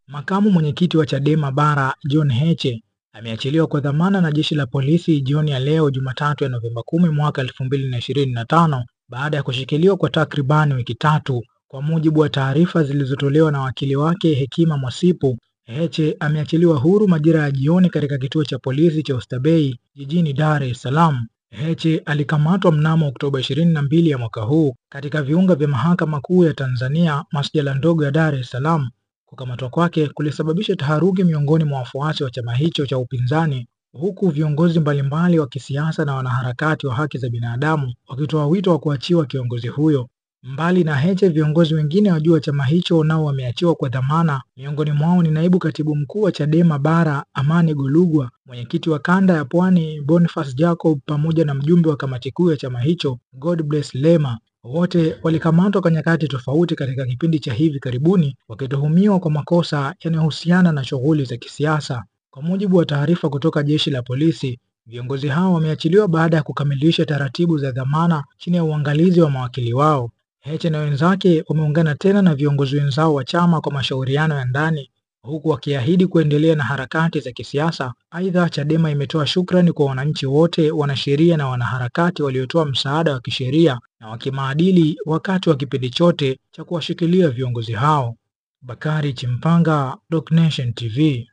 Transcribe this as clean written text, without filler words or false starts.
Makamu mwenyekiti wa Chadema Bara John Heche ameachiliwa kwa dhamana na jeshi la polisi jioni ya leo Jumatatu ya Novemba 10 mwaka 2025 baada ya kushikiliwa kwa takribani wiki tatu. Kwa mujibu wa taarifa zilizotolewa na wakili wake Hekima Mwasipu, Heche ameachiliwa huru majira ya jioni katika kituo cha polisi cha Oysterbay jijini Dar es Salaam. Heche alikamatwa mnamo Oktoba 22 ya mwaka huu katika viunga vya Mahakama Kuu ya Tanzania, masjala ndogo ya Dar es Salaam. Kukamatwa kwake kulisababisha taharuki miongoni mwa wafuasi wa chama hicho cha upinzani, huku viongozi mbalimbali wa kisiasa na wanaharakati wa haki za binadamu wakitoa wito wa kuachiwa kiongozi huyo. Mbali na Heche, viongozi wengine wa juu wa chama hicho nao wameachiwa kwa dhamana. Miongoni mwao ni naibu katibu mkuu wa Chadema Bara Amani Golugwa, mwenyekiti wa kanda ya Pwani Boniface Jacob, pamoja na mjumbe wa kamati kuu ya chama hicho Godbless Lema. Wote walikamatwa kwa nyakati tofauti katika kipindi cha hivi karibuni wakituhumiwa kwa makosa yanayohusiana na shughuli za kisiasa. Kwa mujibu wa taarifa kutoka jeshi la polisi, viongozi hao wameachiliwa baada ya kukamilisha taratibu za dhamana chini ya uangalizi wa mawakili wao. Heche na wenzake wameungana tena na viongozi wenzao wa chama kwa mashauriano ya ndani, huku wakiahidi kuendelea na harakati za kisiasa. Aidha, Chadema imetoa shukrani kwa wananchi wote, wanasheria na wanaharakati waliotoa msaada wa kisheria na wa kimaadili wakati wa kipindi chote cha kuwashikilia viongozi hao. Bakari Chimpanga, Roc Nation TV.